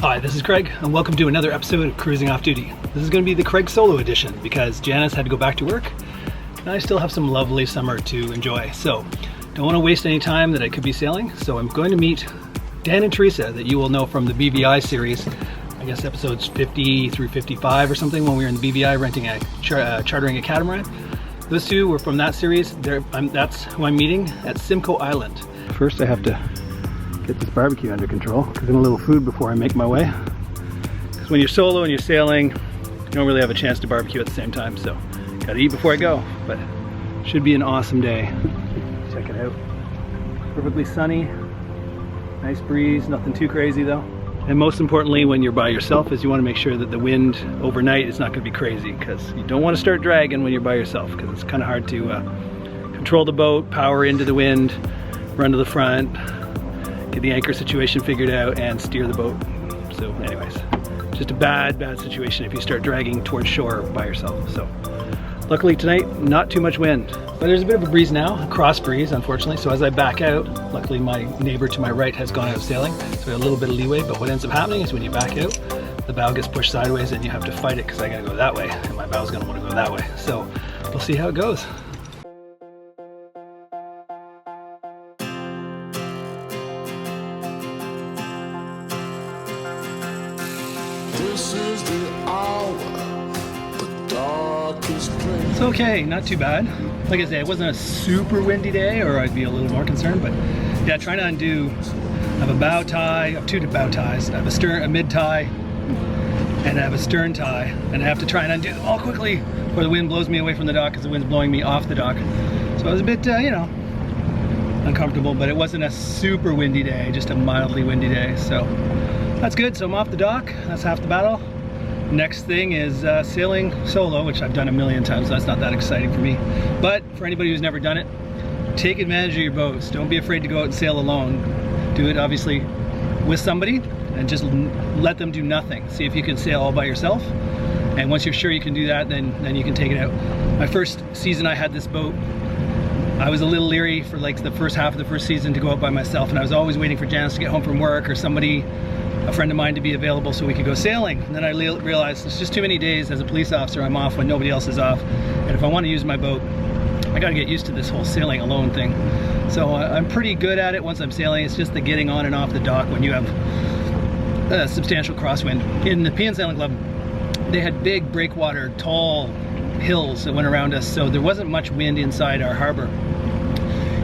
Hi, this is Craig, and welcome to another episode of Cruising Off Duty. This is going to be the Craig solo edition because Janice had to go back to work, and I still have some lovely summer to enjoy. So, don't want to waste any time that I could be sailing, so I'm going to meet Dan and Teresa that you will know from the BVI series. I guess episodes 50 through 55 or something when we were in the BVI renting chartering a catamaran. Those two were from that series. That's who I'm meeting at Simcoe Island. First I have to get this barbecue under control, cooking a little food before I make my way. Because when you're solo and you're sailing, you don't really have a chance to barbecue at the same time, so gotta eat before I go. But should be an awesome day. Check it out. Perfectly sunny, nice breeze, nothing too crazy though. And most importantly, when you're by yourself, is you want to make sure that the wind overnight is not going to be crazy, because you don't want to start dragging when you're by yourself, because it's kind of hard to control the boat, power into the wind, run to the front, get the anchor situation figured out, and steer the boat. So anyways, just a bad situation if you start dragging towards shore by yourself. So luckily tonight, not too much wind. But there's a bit of a breeze now, a cross breeze unfortunately, so as I back out, luckily my neighbor to my right has gone out sailing, so we have a little bit of leeway. But what ends up happening is when you back out, the bow gets pushed sideways and you have to fight it, because I gotta go that way, and my bow's gonna wanna go that way. So we'll see how it goes. This is the hour, the darkest place. It's okay, not too bad. Like I said, it wasn't a super windy day, or I'd be a little more concerned, but yeah, trying to undo. I have a bow tie, I have two bow ties. I have a mid tie, and I have a stern tie, and I have to try and undo them all quickly before the wind blows me away from the dock, because the wind's blowing me off the dock. So I was a bit, uncomfortable, but it wasn't a super windy day, just a mildly windy day. So that's good. So I'm off the dock. That's half the battle. Next thing is sailing solo, which I've done a million times, so that's not that exciting for me. But for anybody who's never done it, take advantage of your boats. Don't be afraid to go out and sail alone. Do it obviously with somebody, and just let them do nothing. See if you can sail all by yourself. And once you're sure you can do that, then you can take it out. My first season I had this boat, I was a little leery for like the first half of the first season to go out by myself, and I was always waiting for Janice to get home from work, or a friend of mine to be available so we could go sailing. And then I realized it's just too many days as a police officer I'm off when nobody else is off, and if I want to use my boat, I gotta get used to this whole sailing alone thing. So I'm pretty good at it once I'm sailing. It's just the getting on and off the dock when you have a substantial crosswind. In the PN Sailing Club, they had big breakwater, tall hills that went around us, so there wasn't much wind inside our harbor.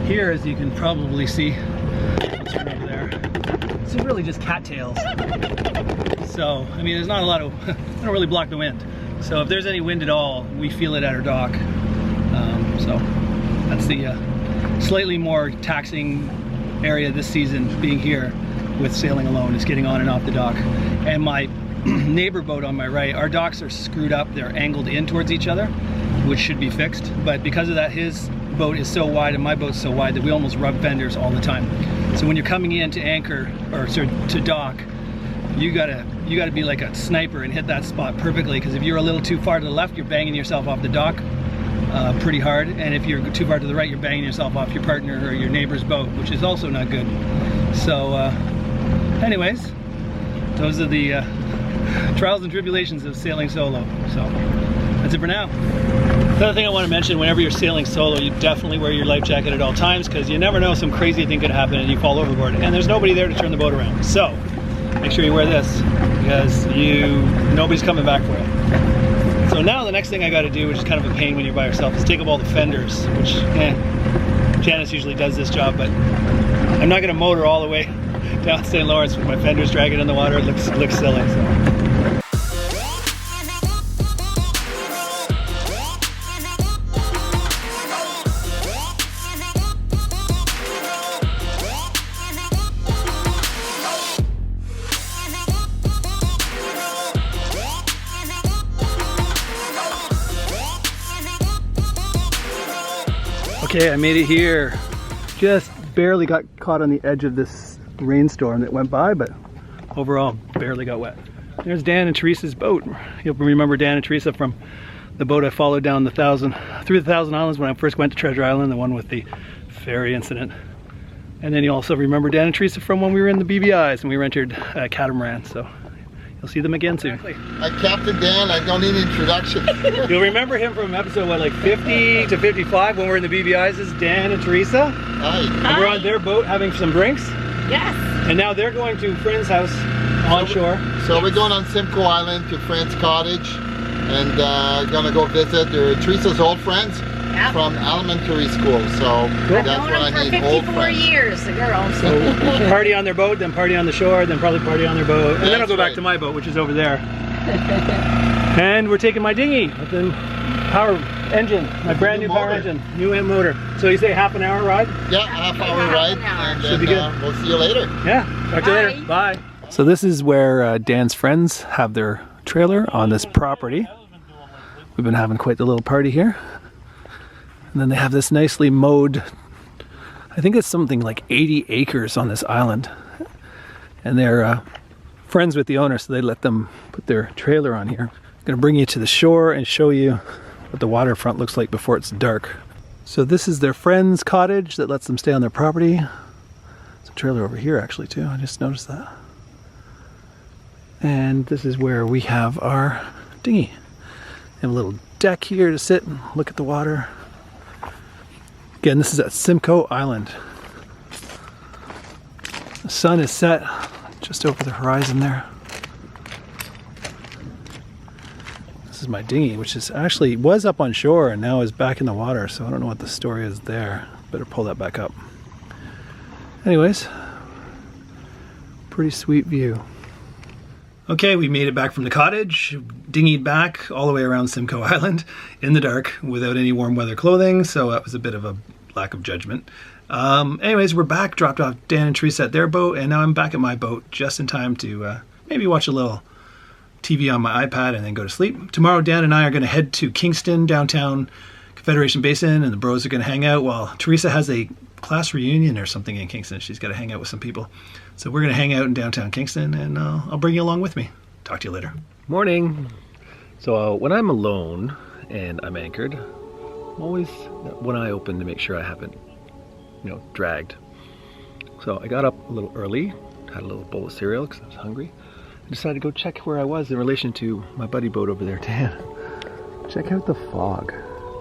Here, as you can probably see, I'll turn over there, it's really just cattails. So, I mean, there's not a lot of, I don't really block the wind. So if there's any wind at all, we feel it at our dock. So that's the slightly more taxing area this season, being here with sailing alone, is getting on and off the dock. And my neighbor boat on my right, our docks are screwed up. They're angled in towards each other, which should be fixed. But because of that, his boat is so wide and my boat's so wide that we almost rub fenders all the time. So when you're coming in to anchor, or to dock, you gotta be like a sniper and hit that spot perfectly, because if you're a little too far to the left, you're banging yourself off the dock pretty hard, and if you're too far to the right, you're banging yourself off your partner or your neighbor's boat, which is also not good. So anyways, those are the trials and tribulations of sailing solo. So that's it for now. The other thing I want to mention, whenever you're sailing solo, you definitely wear your life jacket at all times, because you never know, some crazy thing could happen and you fall overboard, and there's nobody there to turn the boat around. So make sure you wear this, because nobody's coming back for you. So now the next thing I got to do, which is kind of a pain when you're by yourself, is take up all the fenders, which Janice usually does this job, but I'm not going to motor all the way down St. Lawrence with my fenders dragging in the water. It looks silly. So. Okay, I made it here. Just barely got caught on the edge of this rainstorm that went by, but overall barely got wet. There's Dan and Teresa's boat. You'll remember Dan and Teresa from the boat I followed down through the Thousand Islands when I first went to Treasure Island, the one with the ferry incident. And then you also remember Dan and Teresa from when we were in the BVIs and we rented a catamaran. So You'll see them again soon. I'm Captain Dan. I don't need introduction. You'll remember him from episode, what, like 50 to 55 when we're in the BVI's. This is Dan and Teresa. Hi. And we're on their boat having some drinks. Yes. And now they're going to a friend's house on shore. So we're going on Simcoe Island to Friend's cottage and gonna go visit Teresa's old friends from elementary school. So that's I've what known I them for need, old 54 friends. years, the girls. So party on their boat, then party on the shore, then probably party on their boat. And then I'll go back right. to my boat, which is over there. And we're taking my dinghy with the power engine, my brand new power engine, new motor. So you say half an hour ride? Yeah, half-hour ride, and Should be then good. we'll see you later. Yeah, talk to you later. Bye. So this is where Dan's friends have their trailer on this property. We've been having quite the little party here. And then they have this nicely mowed, I think it's something like 80 acres on this island. And they're friends with the owner, so they let them put their trailer on here. I'm gonna bring you to the shore and show you what the waterfront looks like before it's dark. So this is their friend's cottage that lets them stay on their property. There's a trailer over here actually too, I just noticed that. And this is where we have our dinghy. We have a little deck here to sit and look at the water. Again, this is at Simcoe Island. The sun is set just over the horizon there. This is my dinghy, which is actually was up on shore and now is back in the water, so I don't know what the story is there. Better pull that back up. Anyways, pretty sweet view. Okay, we made it back from the cottage, dinghied back all the way around Simcoe Island in the dark without any warm weather clothing, so that was a bit of a lack of judgment. Anyways, we're back, dropped off Dan and Teresa at their boat, and now I'm back at my boat just in time to maybe watch a little TV on my iPad and then go to sleep. Tomorrow, Dan and I are going to head to Kingston, downtown Confederation Basin, and the bros are going to hang out while Teresa has a class reunion or something in Kingston. She's got to hang out with some people. So we're going to hang out in downtown Kingston, and I'll bring you along with me. Talk to you later. Morning. So when I'm alone and I'm anchored, I'm always one eye open to make sure I haven't, dragged. So I got up a little early, had a little bowl of cereal because I was hungry. I decided to go check where I was in relation to my buddy boat over there, Dan. Check out the fog.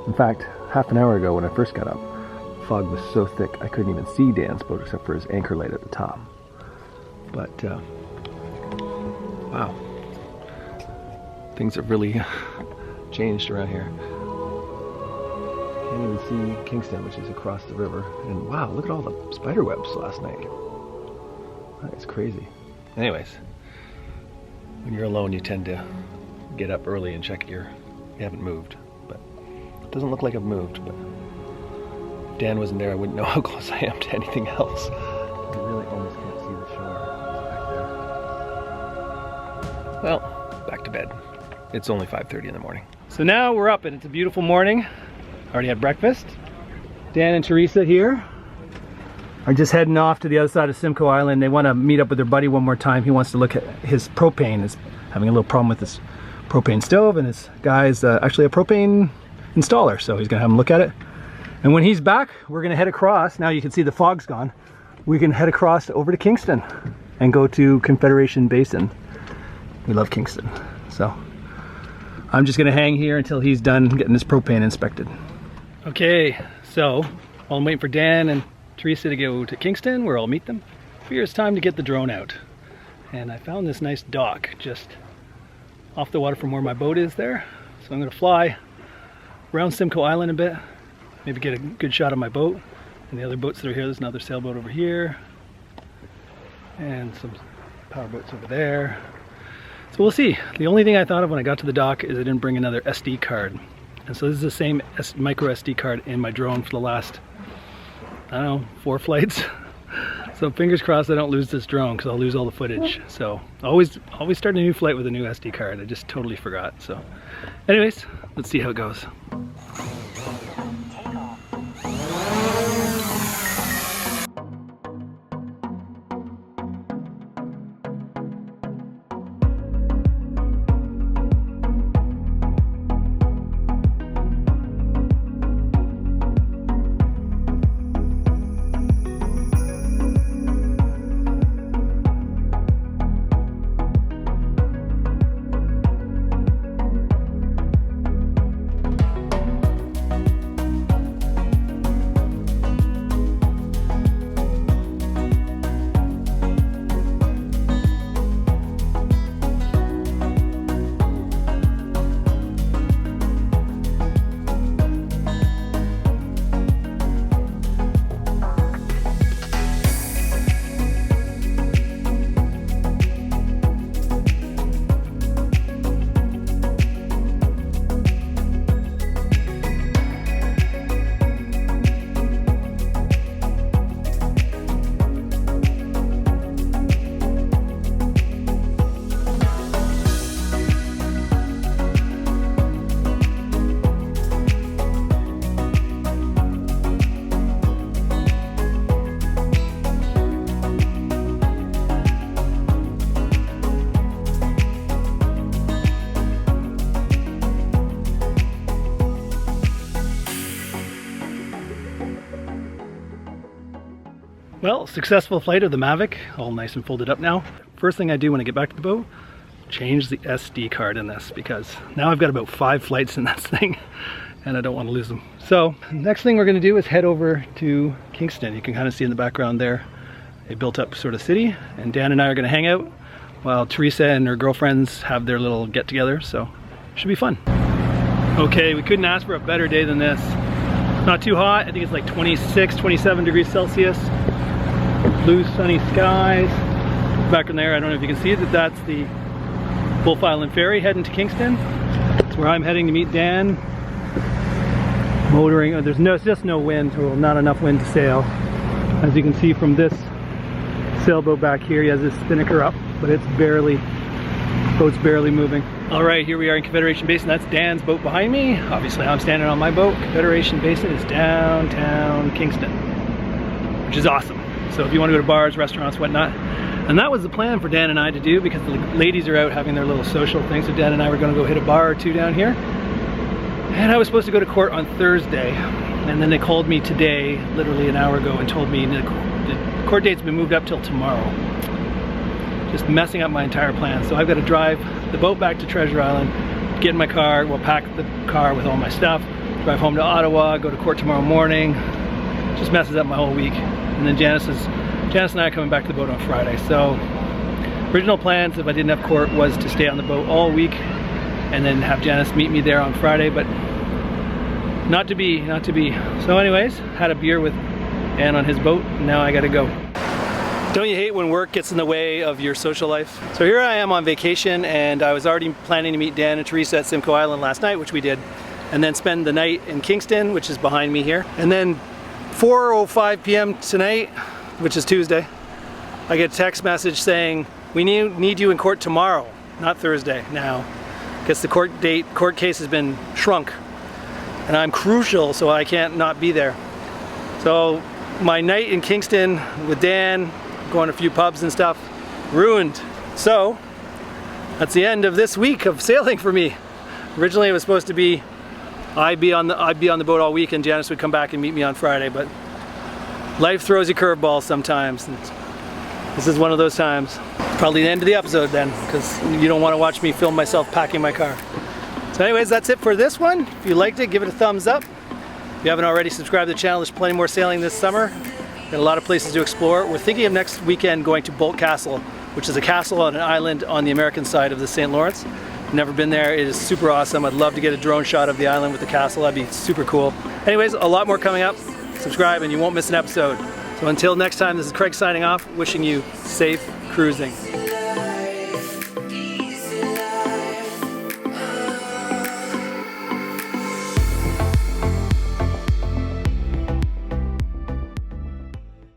In fact, half an hour ago when I first got up, the fog was so thick I couldn't even see Dan's boat except for his anchor light at the top. But, wow. Things have really changed around here. Can't even see Kingston, which is across the river. And wow, look at all the spider webs last night. That is crazy. Anyways, when you're alone, you tend to get up early and check you haven't moved. But it doesn't look like I've moved, but if Dan wasn't there, I wouldn't know how close I am to anything else. I really almost can't see the shore back there. Well, back to bed. It's only 5:30 in the morning. So now we're up and it's a beautiful morning. Already had breakfast. Dan and Teresa here are just heading off to the other side of Simcoe Island. They want to meet up with their buddy one more time. He wants to look at his propane. He's having a little problem with his propane stove, and his guy's actually a propane installer, so he's gonna have him look at it. And when he's back, we're gonna head across. Now you can see the fog's gone. We can head across over to Kingston and go to Confederation Basin. We love Kingston. So I'm just gonna hang here until he's done getting his propane inspected. Okay, so while I'm waiting for Dan and Teresa to go to Kingston, where I'll meet them, I figure it's time to get the drone out. And I found this nice dock just off the water from where my boat is there. So I'm gonna fly around Simcoe Island a bit, maybe get a good shot of my boat and the other boats that are here. There's another sailboat over here and some power boats over there. So we'll see. The only thing I thought of when I got to the dock is I didn't bring another SD card. And so this is the same micro SD card in my drone for the last, I don't know, 4 flights. So fingers crossed I don't lose this drone because I'll lose all the footage. So always start a new flight with a new SD card. I just totally forgot. So anyways, let's see how it goes. Well, successful flight of the Mavic, all nice and folded up now. First thing I do when I get back to the boat, change the SD card in this, because now I've got about 5 flights in this thing and I don't want to lose them. So next thing we're going to do is head over to Kingston. You can kind of see in the background there a built up sort of city, and Dan and I are going to hang out while Teresa and her girlfriends have their little get together, so it should be fun. Okay, we couldn't ask for a better day than this. Not too hot, I think it's like 26, 27 degrees Celsius. Blue sunny skies. Back in there, I don't know if you can see it, that's the Wolf Island Ferry heading to Kingston. That's where I'm heading to meet Dan. Motoring, there's just no wind, or not enough wind to sail. As you can see from this sailboat back here, he has his spinnaker up, but it's barely, boat's barely moving. All right, here we are in Confederation Basin. That's Dan's boat behind me. Obviously I'm standing on my boat. Confederation Basin is downtown Kingston, which is awesome. So if you want to go to bars, restaurants, whatnot. And that was the plan for Dan and I to do, because the ladies are out having their little social thing. So Dan and I were going to go hit a bar or two down here. And I was supposed to go to court on Thursday. And then they called me today, literally an hour ago, and told me the court date's been moved up till tomorrow. Just messing up my entire plan. So I've got to drive the boat back to Treasure Island, get in my car, we'll pack the car with all my stuff, drive home to Ottawa, go to court tomorrow morning. Just messes up my whole week. And then Janice and I are coming back to the boat on Friday. So original plans, if I didn't have court, was to stay on the boat all week and then have Janice meet me there on Friday, but not to be. So anyways, had a beer with Ann on his boat, and now I gotta go. Don't you hate when work gets in the way of your social life? So here I am on vacation, and I was already planning to meet Dan and Teresa at Simcoe Island last night, which we did, and then spend the night in Kingston, which is behind me here. And then 4:05 p.m. tonight, which is Tuesday, I get a text message saying, we need you in court tomorrow, not Thursday now, because the court case has been shrunk, and I'm crucial, so I can't not be there. So my night in Kingston with Dan, going to a few pubs and stuff, ruined. So that's the end of this week of sailing for me. Originally it was supposed to be I'd be on the boat all week and Janice would come back and meet me on Friday, but life throws you curveballs sometimes. And this is one of those times. Probably the end of the episode then, because you don't want to watch me film myself packing my car. So anyways, that's it for this one. If you liked it, give it a thumbs up. If you haven't already, subscribed to the channel. There's plenty more sailing this summer. Got a lot of places to explore. We're thinking of next weekend going to Bolt Castle, which is a castle on an island on the American side of the St. Lawrence. Never been there. It is super awesome. I'd love to get a drone shot of the island with the castle. That'd be super cool. Anyways, a lot more coming up. Subscribe and you won't miss an episode. So until next time, this is Craig signing off, wishing you safe cruising.